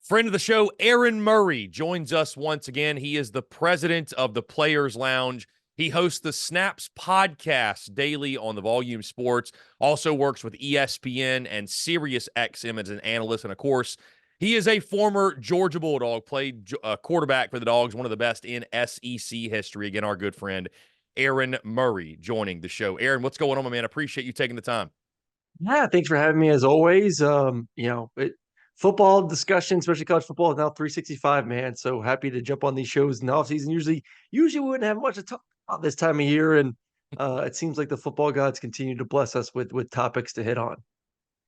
Friend of the show, Aaron Murray, joins us once again. He is the president of the Players Lounge. He hosts the Snaps podcast daily on the Volume Sports, also works with ESPN and SiriusXM as an analyst. And of course, he is a former Georgia Bulldog, played quarterback for the Dogs, one of the best in SEC history. Again, our good friend, Aaron Murray, joining the show. Aaron, what's going on, my man? I appreciate you taking the time. Yeah, thanks for having me as always. Football discussion, especially college football, is now 365, man. So happy to jump on these shows in the offseason. Usually we wouldn't have much to talk about this time of year, and it seems like the football gods continue to bless us with topics to hit on.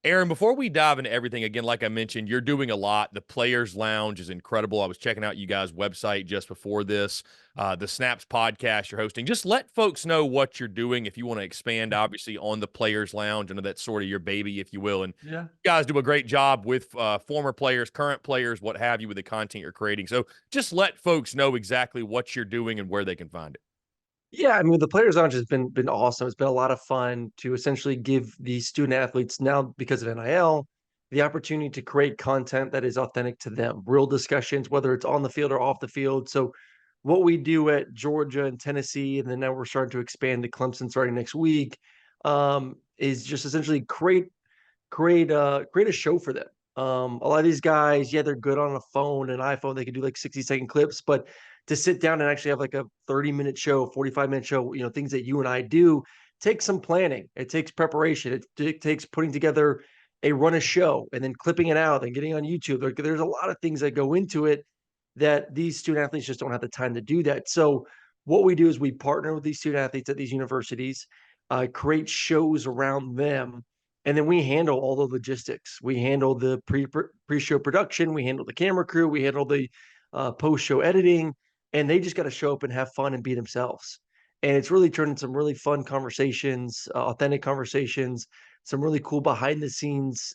Aaron, before we dive into everything, again, like I mentioned, you're doing a lot. The Players Lounge is incredible. I was checking out you guys' website just before this. The Snaps podcast you're hosting. Just let folks know what you're doing if you want to expand, obviously, on the Players Lounge. I know that's sort of your baby, if you will. And Yeah. you guys do a great job with former players, current players, what have you, with the content you're creating. So just let folks know exactly what you're doing and where they can find it. Yeah, I mean, the Players Lounge has been awesome. It's been a lot of fun to essentially give these student athletes now, because of NIL, the opportunity to create content that is authentic to them, real discussions, whether it's on the field or off the field. So what we do at Georgia and Tennessee, and then now we're starting to expand to Clemson starting next week, is just essentially create a show for them. A lot of these guys, yeah, they're good on a phone, an iPhone. They can do like 60-second clips, but to sit down and actually have like a 30-minute show, 45-minute show, things that you and I do takes some planning. It takes preparation. It takes putting together a run a show and then clipping it out and getting on YouTube. There's a lot of things that go into it that these student athletes just don't have the time to do that. So what we do is we partner with these student athletes at these universities, create shows around them, and then we handle all the logistics. We handle the pre-show production. We handle the camera crew. We handle the post-show editing, and they just got to show up and have fun and be themselves. And it's really turned into some really fun conversations, authentic conversations, some really cool behind the scenes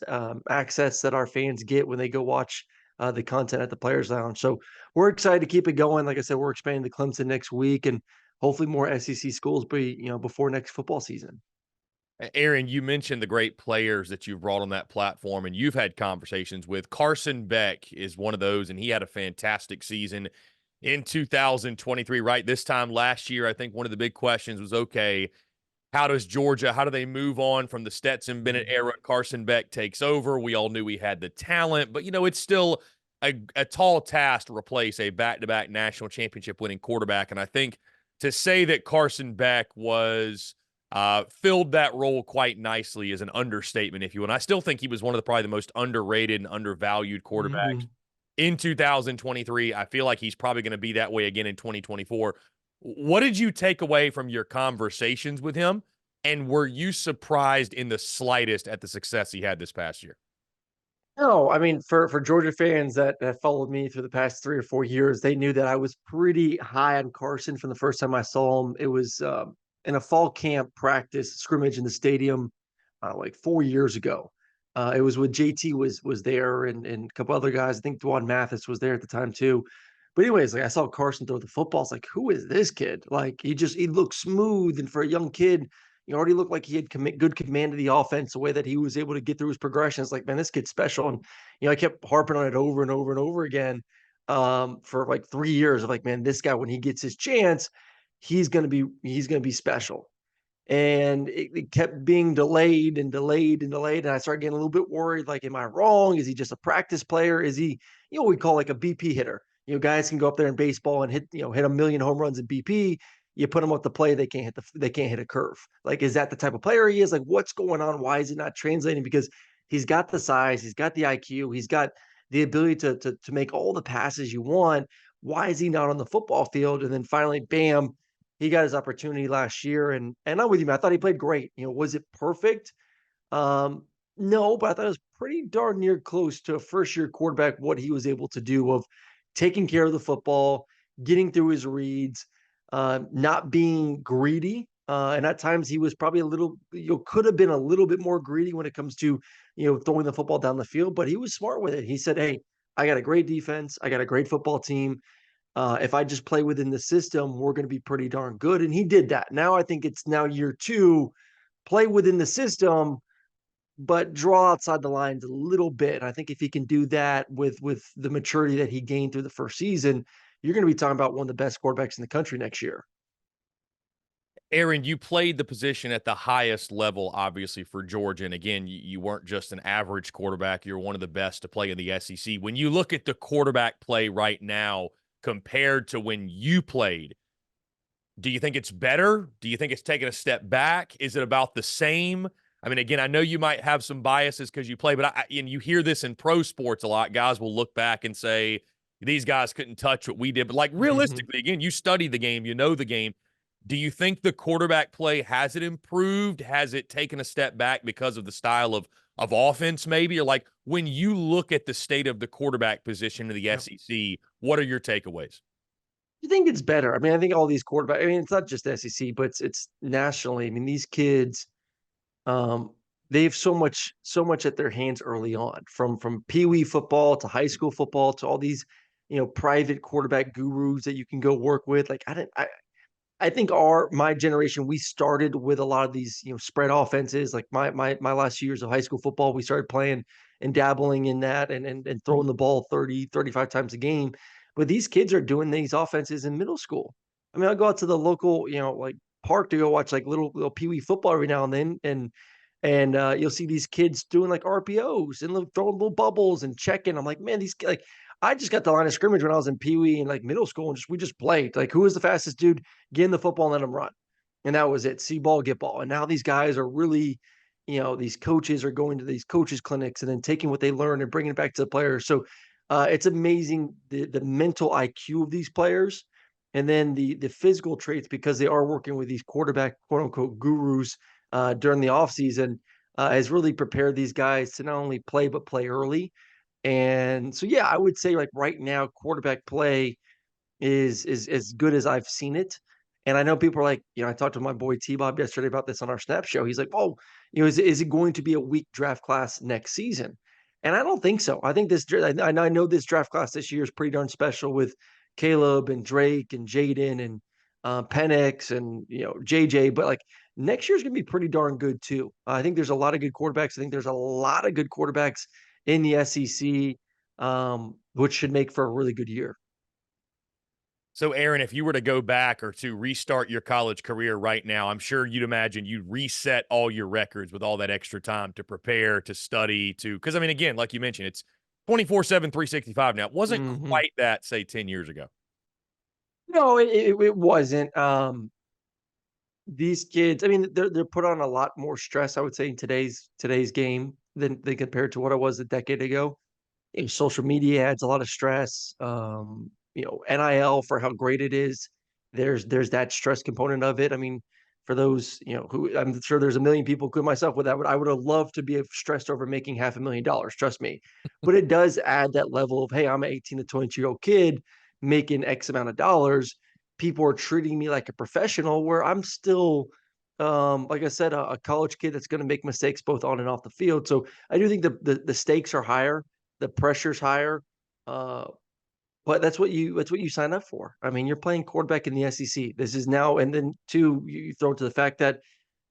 access that our fans get when they go watch the content at the Players Lounge. So we're excited to keep it going. Like I said, we're expanding to Clemson next week, and hopefully more SEC schools before next football season. Aaron, you mentioned the great players that you've brought on that platform, and you've had conversations with. Carson Beck is one of those, and he had a fantastic season in 2023, right? This time last year, I think one of the big questions was, okay, how do they move on from the Stetson Bennett era? Carson Beck takes over. We all knew he had the talent, but, it's still a tall task to replace a back-to-back national championship winning quarterback. And I think to say that Carson Beck was filled that role quite nicely is an understatement, if you will. And I still think he was one of probably the most underrated and undervalued quarterbacks in 2023. I feel like he's probably going to be that way again in 2024. What did you take away from your conversations with him? And were you surprised in the slightest at the success he had this past year? No, I mean, for Georgia fans that followed me through the past 3 or 4 years, they knew that I was pretty high on Carson from the first time I saw him. It was in a fall camp practice scrimmage in the stadium like 4 years ago. It was when JT was there and a couple other guys. I think Dwan Mathis was there at the time too. But anyways, like I saw Carson throw the football. It's like, who is this kid? Like he looked smooth, and for a young kid, he already looked like he had good command of the offense, the way that he was able to get through his progressions. Like, man, this kid's special. And, I kept harping on it over and over and over again for like 3 years of like, man, this guy, when he gets his chance, he's going to be special. And it kept being delayed and delayed and delayed. And I started getting a little bit worried. Like, am I wrong? Is he just a practice player? Is he, we call like a BP hitter. Guys can go up there in baseball and hit a million home runs in BP. You put them up the play, they can't hit a curve. Like, is that the type of player he is? Like, what's going on? Why is it not translating? Because he's got the size, he's got the IQ, he's got the ability to make all the passes you want. Why is he not on the football field? And then finally, bam, he got his opportunity last year. And I'm with you, man. I thought he played great. Was it perfect? No, but I thought it was pretty darn near close to a first-year quarterback, what he was able to do of taking care of the football, getting through his reads, not being greedy. And at times he was probably could have been a little bit more greedy when it comes to, throwing the football down the field, but he was smart with it. He said, hey, I got a great defense. I got a great football team. If I just play within the system, we're going to be pretty darn good. And he did that. Now I think it's now year two, play within the system, but draw outside the lines a little bit. I think if he can do that with the maturity that he gained through the first season, you're going to be talking about one of the best quarterbacks in the country next year. Aaron, you played the position at the highest level, obviously, for Georgia. And again, you weren't just an average quarterback. You're one of the best to play in the SEC. When you look at the quarterback play right now compared to when you played, do you think it's better? Do you think it's taken a step back? Is it about the same? I mean, again, I know you might have some biases because you play, but and you hear this in pro sports a lot. Guys will look back and say, these guys couldn't touch what we did. But like realistically, again, you study the game, you know the game. Do you think the quarterback play, has it improved? Has it taken a step back because of the style of offense maybe? Or like when you look at the state of the quarterback position in the Yep. SEC, what are your takeaways? I think it's better. I mean, I think all these quarterbacks, I mean, it's not just SEC, but it's nationally. I mean, these kids, um, they have so much at their hands early on, from Pee Wee football to high school football to all these, private quarterback gurus that you can go work with. Like I think my generation, we started with a lot of these, spread offenses. Like my last few years of high school football, we started playing and dabbling in that and throwing the ball 30, 35 times a game. But these kids are doing these offenses in middle school. I mean, I go out to the local, like park to go watch like little Pee Wee football every now and then, and you'll see these kids doing like RPOs and throwing little bubbles and checking. I'm like, man, like I just got the line of scrimmage when I was in Pee Wee and like middle school, and we just played. Like, who was the fastest dude? Get in the football and let them run, and that was it. See ball, get ball. And now these guys are really, these coaches are going to these coaches clinics and then taking what they learn and bringing it back to the players. So it's amazing the mental IQ of these players, and then the physical traits, because they are working with these quarterback quote unquote gurus during the offseason, has really prepared these guys to not only play but play early. And so, yeah, I would say like right now, quarterback play is as good as I've seen it. And I know people are like, I talked to my boy T Bob yesterday about this on our Snap show. He's like, "Oh, is it going to be a weak draft class next season?" And I don't think so. I think I know this draft class this year is pretty darn special with Caleb and Drake and Jaden and Penix and JJ. But like next year's gonna be pretty darn good too. I think there's a lot of good quarterbacks. I think there's a lot of good quarterbacks in the SEC, which should make for a really good year. So, Aaron, if you were to go back or to restart your college career right now, I'm sure you'd imagine you'd reset all your records with all that extra time to prepare, to study, because I mean, again, like you mentioned, it's 24/7, 365 now. It wasn't Mhm. quite that, say, 10 years ago. No, it wasn't. These kids, I mean, they're put on a lot more stress, I would say, in today's game than they compared to what it was a decade ago. Social media adds a lot of stress. NIL, for how great it is, there's that stress component of it. I mean, for those, who, I'm sure there's a million people, including myself, with that, but I would have loved to be stressed over making $500,000, trust me. But it does add that level of, hey, I'm an 18 to 22-year-old kid making X amount of dollars. People are treating me like a professional, where I'm still, like I said, a college kid that's going to make mistakes both on and off the field. So I do think the stakes are higher, the pressure's higher. Uh, but that's what you sign up for. I mean, you're playing quarterback in the SEC. This is now, and then two, you throw to the fact that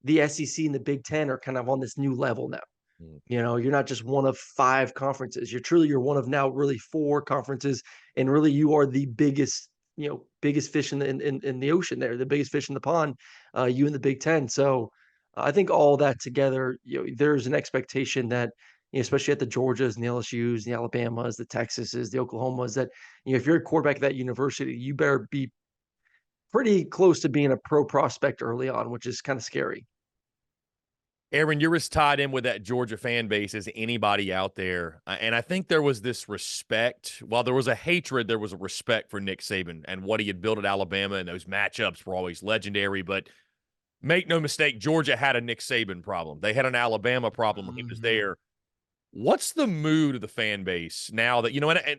the SEC and the Big Ten are kind of on this new level now. Mm. You're not just one of five conferences. You're one of now really four conferences, and really you are the biggest fish in the ocean there, the biggest fish in the pond, you in the Big Ten. So I think all that together, there's an expectation that, especially at the Georgias and the LSUs, the Alabamas, the Texases, the Oklahomas, that if you're a quarterback at that university, you better be pretty close to being a pro prospect early on, which is kind of scary. Aaron, you're as tied in with that Georgia fan base as anybody out there. And I think there was this respect. While there was a hatred, there was a respect for Nick Saban and what he had built at Alabama. And those matchups were always legendary. But make no mistake, Georgia had a Nick Saban problem. They had an Alabama problem when he was Mhm. there. What's the mood of the fan base now that,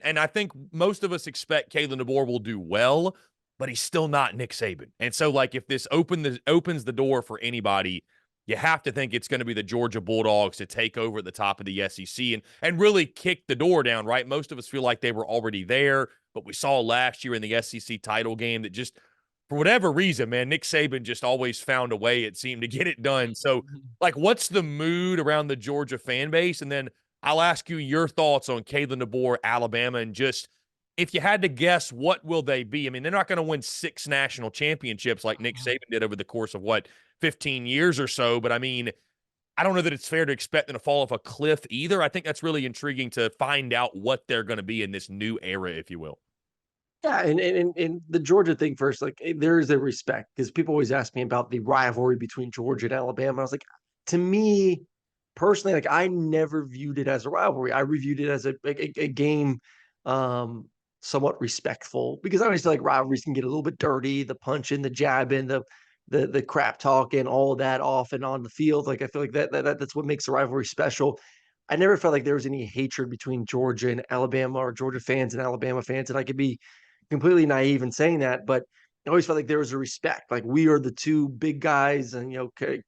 and I think most of us expect Kalen DeBoer will do well, but he's still not Nick Saban. And so, like, if this opens the door for anybody, you have to think it's going to be the Georgia Bulldogs to take over at the top of the SEC and really kick the door down, right? Most of us feel like they were already there, but we saw last year in the SEC title game that just for whatever reason, man, Nick Saban just always found a way, it seemed, to get it done. So, Mhm. like, what's the mood around the Georgia fan base? And then I'll ask you your thoughts on Kalen DeBoer, Alabama, and just if you had to guess, what will they be? I mean, they're not going to win 6 national championships like Nick Saban did over the course of, what, 15 years or so. But, I mean, I don't know that it's fair to expect them to fall off a cliff either. I think that's really intriguing to find out what they're going to be in this new era, if you will. Yeah, and the Georgia thing first, like there is a respect because people always ask me about the rivalry between Georgia and Alabama. I was like, to me personally, like I never viewed it as a rivalry. I reviewed it as a game, um, somewhat respectful because obviously like rivalries can get a little bit dirty, the punching, the jabbing, the crap talking, all that off and on the field. Like I feel like that's what makes the rivalry special. I never felt like there was any hatred between Georgia and Alabama or Georgia fans and Alabama fans, and I could be completely naive in saying that, but I always felt like there was a respect. Like we are the two big guys, and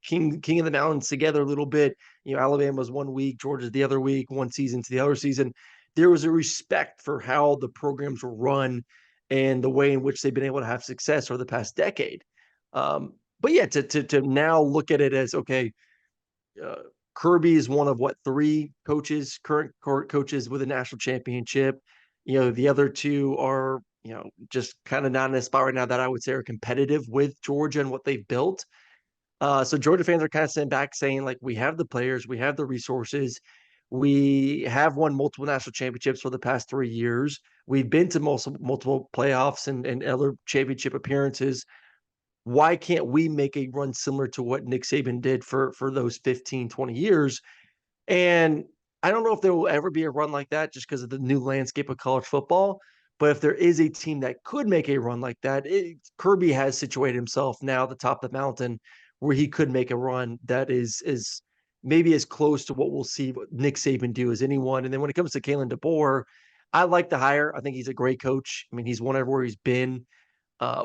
king of the mountains together a little bit. Alabama's 1 week, Georgia's the other week, one season to the other season. There was a respect for how the programs were run and the way in which they've been able to have success over the past decade. But yeah, to now look at it as okay, uh, Kirby is one of what 3 current coaches with a national championship. The other 2 are just kind of not in a spot right now that I would say are competitive with Georgia and what they've built. So Georgia fans are kind of sitting back saying like we have the players, we have the resources, we have won multiple national championships for the past 3 years. We've been to multiple playoffs and other championship appearances. Why can't we make a run similar to what Nick Saban did for those 15, 20 years? And I don't know if there will ever be a run like that just because of the new landscape of college football. But if there is a team that could make a run like that, Kirby has situated himself now at the top of the mountain where he could make a run that is maybe as close to what we'll see what Nick Saban do as anyone. And then when it comes to Kalen DeBoer, I like the hire. I think he's a great coach. I mean, he's won everywhere he's been.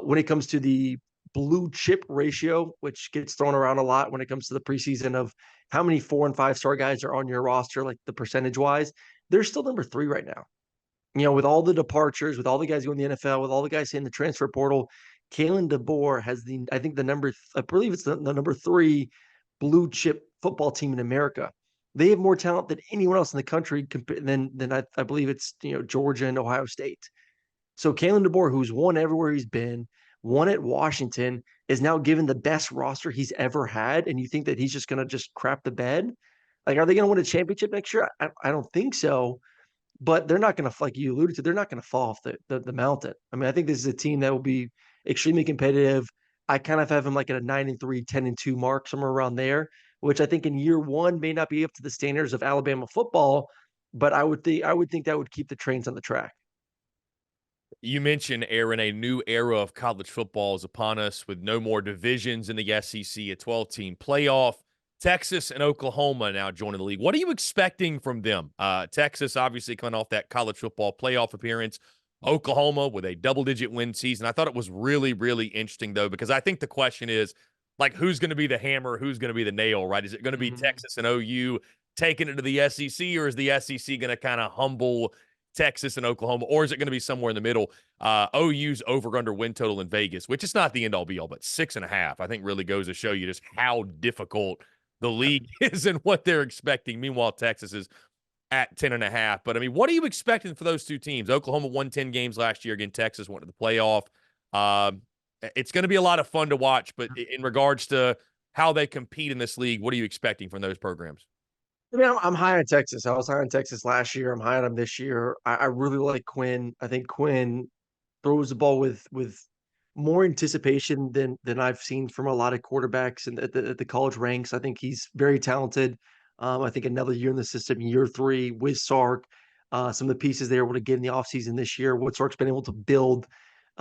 When it comes to the blue chip ratio, which gets thrown around a lot when it comes to the preseason of how many 4 and 5 star guys are on your roster, like the percentage wise, they're still number 3 right now. With all the departures, with all the guys going to the NFL, with all the guys in the transfer portal, Kalen DeBoer has I think I believe it's the number 3 blue chip football team in America. They have more talent than anyone else in the country than I believe it's Georgia and Ohio State. So Kalen DeBoer, who's won everywhere he's been, won at Washington, is now given the best roster he's ever had. And you think that he's just going to just crap the bed? Like, are they going to win a championship next year? I don't think so. But they're not going to, like you alluded to, they're not going to fall off the mountain. I mean, I think this is a team that will be extremely competitive. I kind of have him like at a 9-3, 10-2 mark, somewhere around there, which I think in year one may not be up to the standards of Alabama football, but I would think that would keep the trains on the track. You mentioned, Aaron, a new era of college football is upon us with no more divisions in the SEC, a 12-team playoff. Texas and Oklahoma now joining the league. What are you expecting from them? Texas obviously coming off that college football playoff appearance. Oklahoma with a double-digit win season. I thought it was really, really interesting, though, because I think the question is, like, who's going to be the hammer? Who's going to be the nail, right? Is it going to be Mhm. Texas and OU taking it to the SEC, or is the SEC going to kind of humble Texas and Oklahoma, or is it going to be somewhere in the middle? OU's over/under win total in Vegas, which is not the end all be all, but 6.5, I think really goes to show you just how difficult the league is and what they're expecting. Meanwhile, Texas is at 10.5. But I mean, what are you expecting for those 2 teams? Oklahoma won 10 games last year. Again, Texas went to the playoff. Um, it's going to be a lot of fun to watch, but in regards to how they compete in this league, what are you expecting from those programs? I mean, I'm high on Texas. I was high on Texas last year. I'm high on them this year. I really like Quinn. I think Quinn throws the ball with more anticipation than I've seen from a lot of quarterbacks and at the college ranks. I think he's very talented. I think another year in the system, year 3 with Sark, some of the pieces they were able to get in the offseason this year, what Sark's been able to build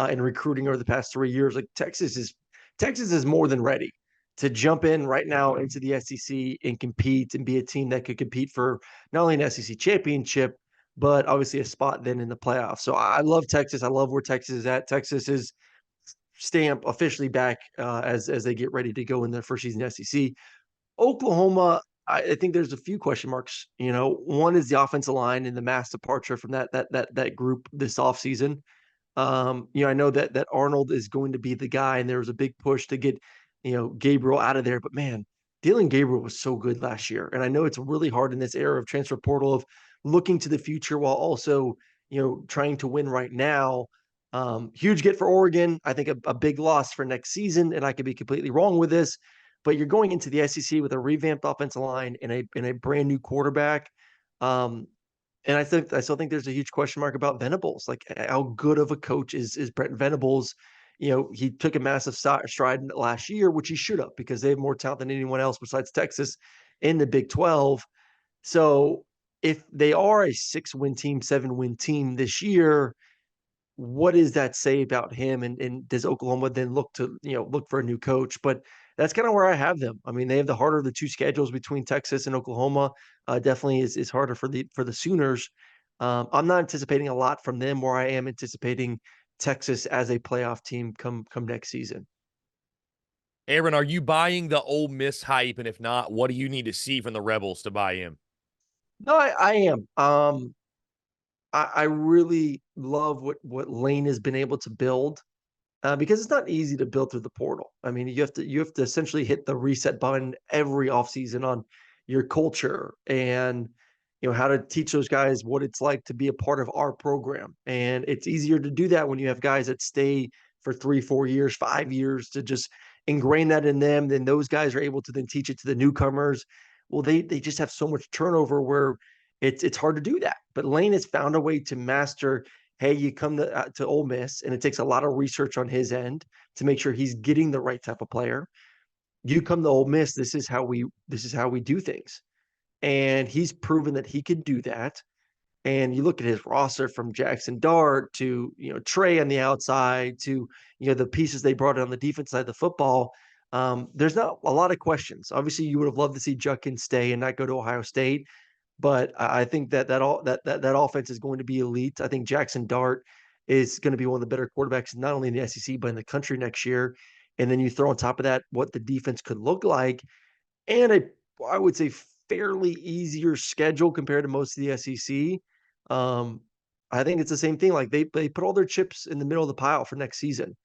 in recruiting over the past 3 years. Like Texas is more than ready to jump in right now into the SEC and compete and be a team that could compete for not only an SEC championship, but obviously a spot then in the playoffs. So I love Texas. I love where Texas is at. Texas is stamp officially back as they get ready to go in their first season SEC. Oklahoma, I think there's a few question marks. One is the offensive line and the mass departure from that group this offseason. I know that Arnold is going to be the guy, and there was a big push to get, Gabriel out of there. But man, Dylan Gabriel was so good last year, and I know it's really hard in this era of transfer portal of looking to the future while also, trying to win right now. Huge get for Oregon. I think a big loss for next season, and I could be completely wrong with this, but you're going into the SEC with a revamped offensive line and a brand new quarterback. Um, and I still think there's a huge question mark about Venables. Like, how good of a coach is Brent Venables? He took a massive stride last year, which he should have, because they have more talent than anyone else besides Texas in the Big 12. So if they are a 6-win team, 7-win team this year, what does that say about him? And does Oklahoma then look for a new coach? But that's kind of where I have them. I mean, they have the harder of the two schedules between Texas and Oklahoma. Definitely is harder for the Sooners. I'm not anticipating a lot from them, where I am anticipating Texas as a playoff team come next season. Aaron, are you buying the Ole Miss hype? And if not, what do you need to see from the Rebels to buy in? No, I am. I really love what Lane has been able to build, because it's not easy to build through the portal. I mean, you have to essentially hit the reset button every offseason on your culture, and how to teach those guys what it's like to be a part of our program. And it's easier to do that when you have guys that stay for 3, 4 years, 5 years, to just ingrain that in them. Then those guys are able to then teach it to the newcomers. Well, they just have so much turnover where it's hard to do that. But Lane has found a way to master. Hey, you come to Ole Miss, and it takes a lot of research on his end to make sure he's getting the right type of player. You come to Ole Miss, this is how we do things, and he's proven that he can do that. And you look at his roster, from Jackson Dart to Trey on the outside to the pieces they brought in on the defense side of the football. There's not a lot of questions. Obviously, you would have loved to see Judkins stay and not go to Ohio State, but I think that offense is going to be elite. I think Jackson Dart is going to be one of the better quarterbacks, not only in the SEC but in the country next year. And then you throw on top of that what the defense could look like, and I would say fairly easier schedule compared to most of the SEC. Um, I think it's the same thing. Like, they put all their chips in the middle of the pile for next season,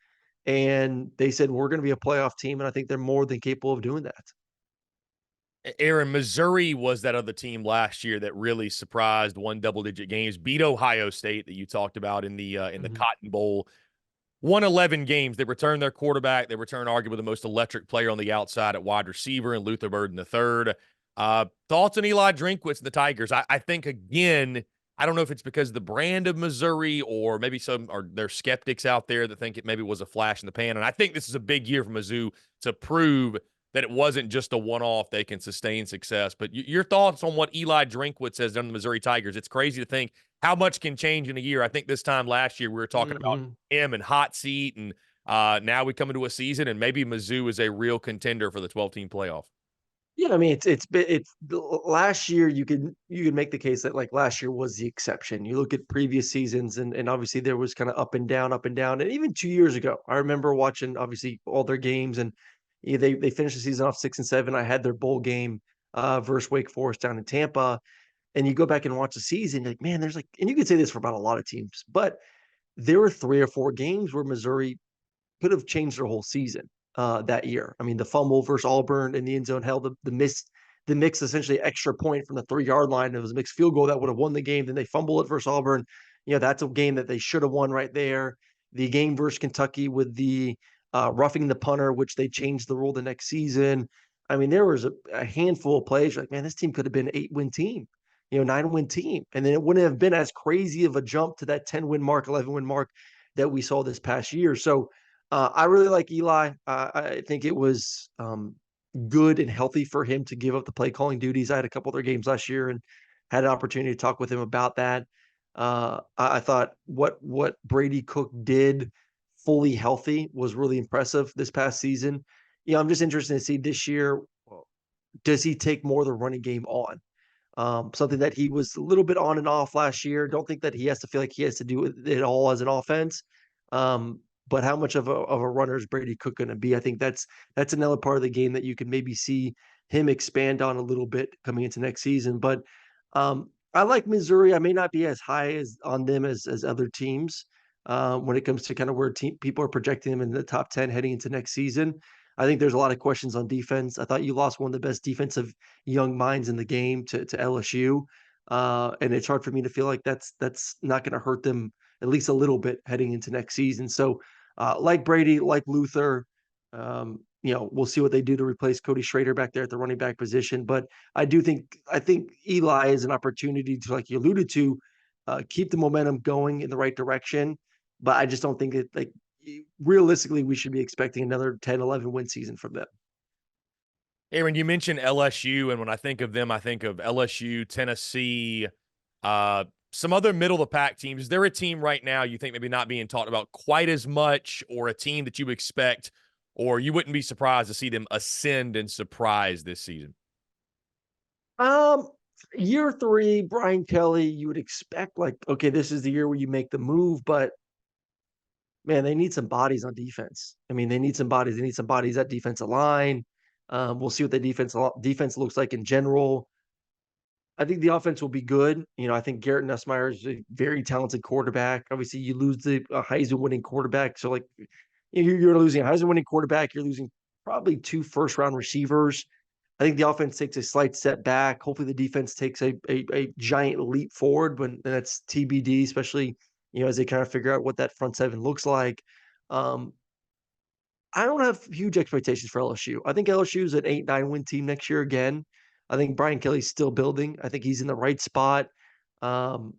and they said we're going to be a playoff team, and I think they're more than capable of doing that. Aaron, Missouri was that other team last year that really surprised, won double-digit games, beat Ohio State that you talked about in the Mhm. Cotton Bowl. Won 11 games. They returned their quarterback. They returned arguably the most electric player on the outside at wide receiver, and Luther Burden the third. Thoughts on Eli Drinkwitz and the Tigers? I think, again, I don't know if it's because of the brand of Missouri, or maybe there's skeptics out there that think it maybe was a flash in the pan. And I think this is a big year for Mizzou to prove that it wasn't just a one-off. They can sustain success. But your thoughts on what Eli Drinkwitz has done to the Missouri Tigers? It's crazy to think how much can change in a year. I think this time last year we were talking about Mhm. him and hot seat, and now we come into a season and maybe Mizzou is a real contender for the 12-team playoff. Yeah, I mean, it's last year. You could make the case that, like, last year was the exception. You look at previous seasons, and obviously there was kind of up and down, up and down. And even 2 years ago, I remember watching obviously all their games, and they finished the season off 6-7. I had their bowl game versus Wake Forest down in Tampa, and you go back and watch the season, like, man, there's like, and you could say this for about a lot of teams, but there were 3 or 4 games where Missouri could have changed their whole season that year. I mean, the fumble versus Auburn in the end zone held the mix essentially extra point from the 3-yard line. It was a mixed field goal that would have won the game. Then they fumble it versus Auburn. That's a game that they should have won right there. The game versus Kentucky with the roughing the punter, which they changed the rule the next season. I mean, there was a handful of plays like, man, this team could have been an 8-win team, 9-win team. And then it wouldn't have been as crazy of a jump to that 10-win mark, 11-win mark that we saw this past year. So I really like Eli. I think it was good and healthy for him to give up the play calling duties. I had a couple of their games last year and had an opportunity to talk with him about that. I thought what Brady Cook did fully healthy was really impressive this past season. I'm just interested to see this year, does he take more of the running game on? Something that he was a little bit on and off last year. Don't think that he has to feel like he has to do it all as an offense. Um, but how much of a runner is Brady Cook going to be? I think that's another part of the game that you can maybe see him expand on a little bit coming into next season. But I like Missouri. I may not be as high as on them as other teams. when it comes to kind of where people are projecting them in the top 10 heading into next season. I think there's a lot of questions on defense. I thought you lost one of the best defensive young minds in the game to LSU. And it's hard for me to feel like that's not going to hurt them at least a little bit heading into next season. So, like Brady, like Luther, we'll see what they do to replace Cody Schrader back there at the running back position. But I think Eli is an opportunity to, like you alluded to, keep the momentum going in the right direction. But I just don't think it like realistically we should be expecting another 10, 11 win season from them. Aaron, you mentioned LSU, and when I think of them, I think of LSU, Tennessee, some other middle of the pack teams. Is there a team right now you think maybe not being talked about quite as much, or a team that you expect, or you wouldn't be surprised to see them ascend and surprise this season? Um, Year three, Brian Kelly, you would expect like, okay, this is the year where you make the move, but man, they need some bodies on defense. I mean, they need some bodies. They need some bodies at defensive line. We'll see what the defense looks like in general. I think the offense will be good. I think Garrett Nussmeier is a very talented quarterback. Obviously, you lose the Heisman winning quarterback. So, like, you're losing a Heisman winning quarterback. You're losing probably 2 first-round receivers. I think the offense takes a slight step back. Hopefully, the defense takes a giant leap forward, but that's TBD, especially, as they kind of figure out what that front seven looks like. Um, I don't have huge expectations for LSU. I think LSU is an 8-9 win team next year again. I think Brian Kelly's still building. I think he's in the right spot. Um,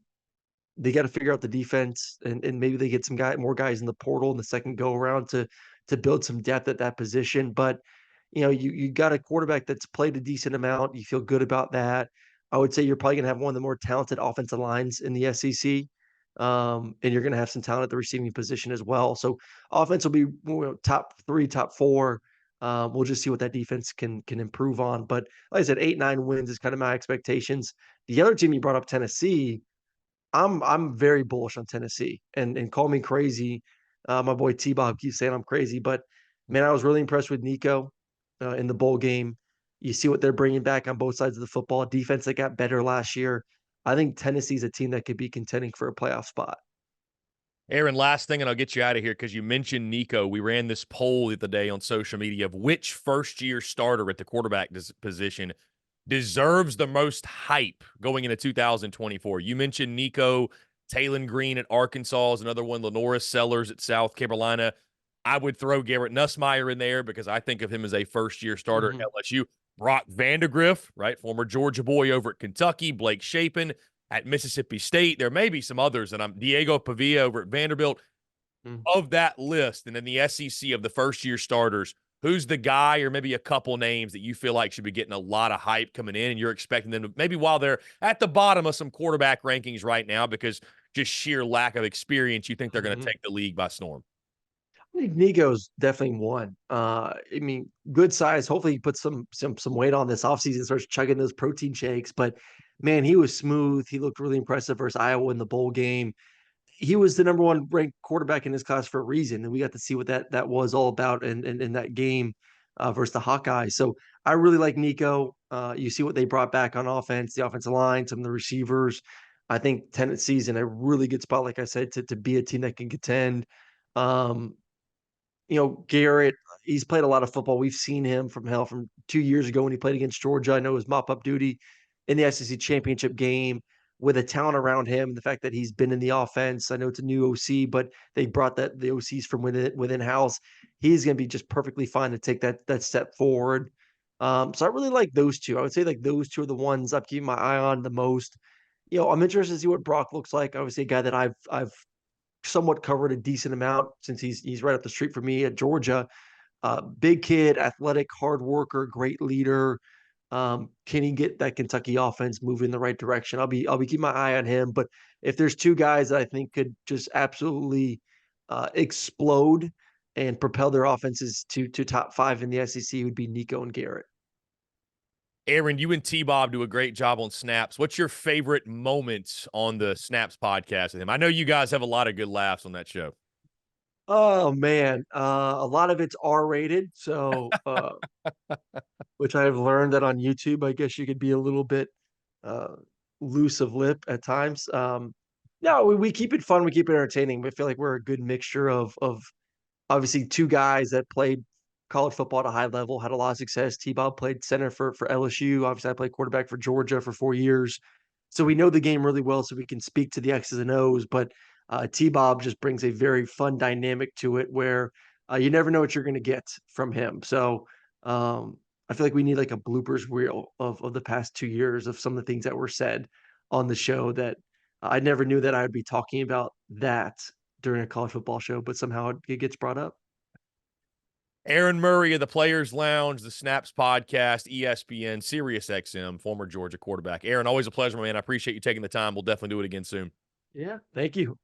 they got to figure out the defense, and maybe they get more guys in the portal in the second go around to build some depth at that position. But you got a quarterback that's played a decent amount. You feel good about that. I would say you're probably going to have one of the more talented offensive lines in the SEC. And you're going to have some talent at the receiving position as well. So offense will be top three, top four. We'll just see what that defense can improve on. But like I said, 8-9 wins is kind of my expectations. The other team you brought up, Tennessee. I'm very bullish on Tennessee, and call me crazy. My boy T Bob keeps saying I'm crazy, but man, I was really impressed with Nico in the bowl game. You see what they're bringing back on both sides of the football. Defense that got better last year. I think Tennessee's a team that could be contending for a playoff spot. Aaron, last thing, and I'll get you out of here because you mentioned Nico. We ran this poll the other day on social media of which first-year starter at the quarterback position deserves the most hype going into 2024. You mentioned Nico, Talon Green at Arkansas is another one, Lenoris Sellers at South Carolina. I would throw Garrett Nussmeier in there because I think of him as a first-year starter at LSU. Brock Vandagriff, right, former Georgia boy over at Kentucky. Blake Shapen at Mississippi State. There may be some others, and I'm Diego Pavia over at Vanderbilt. Mhm. Of that list, and in the SEC of the first-year starters, who's the guy or maybe a couple names that you feel like should be getting a lot of hype coming in, and you're expecting them to maybe while they're at the bottom of some quarterback rankings right now because just sheer lack of experience, you think they're going to Mhm. take the league by storm? I think Nico's definitely one. I mean, good size. Hopefully, he puts some weight on this offseason, starts chugging those protein shakes. But man, he was smooth. He looked really impressive versus Iowa in the bowl game. He was the number one ranked quarterback in his class for a reason, and we got to see what that was all about in that game versus the Hawkeyes. So I really like Nico. You see what they brought back on offense, the offensive line, some of the receivers. I think Tennessee's in a really good spot, like I said, to be a team that can contend. Um, Garrett, he's played a lot of football. We've seen him from 2 years ago when he played against Georgia. I know his mop up duty in the SEC championship game with a talent around him. The fact that he's been in the offense, I know it's a new OC, but they brought the OCs from within house. He's going to be just perfectly fine to take that step forward. So I really like those two. I would say like those two are the ones I'm keeping my eye on the most. I'm interested to see what Brock looks like. Obviously, a guy that I've somewhat covered a decent amount since he's right up the street from me at Georgia. Big kid, athletic, hard worker, great leader. Can he get that Kentucky offense moving in the right direction? I'll be keeping my eye on him. But if there's two guys that I think could just absolutely explode and propel their offenses to top five in the SEC, would be Nico and Garrett. Aaron, you and T Bob do a great job on Snaps. What's your favorite moments on the Snaps podcast with him? I know you guys have a lot of good laughs on that show. Oh man, a lot of it's R-rated, so which I've learned that on YouTube, I guess you could be a little bit uh, loose of lip at times. No, we keep it fun, we keep it entertaining. We feel like we're a good mixture of obviously two guys that played college football at a high level, had a lot of success. T-Bob played center for LSU. Obviously, I played quarterback for Georgia for 4 years. So we know the game really well, so we can speak to the X's and O's. But T-Bob just brings a very fun dynamic to it where you never know what you're going to get from him. So I feel like we need like a bloopers reel of the past 2 years of some of the things that were said on the show that I never knew that I would be talking about that during a college football show, but somehow it gets brought up. Aaron Murray of the Players Lounge, the Snaps Podcast, ESPN, SiriusXM, former Georgia quarterback. Aaron, always a pleasure, man. I appreciate you taking the time. We'll definitely do it again soon. Yeah, thank you.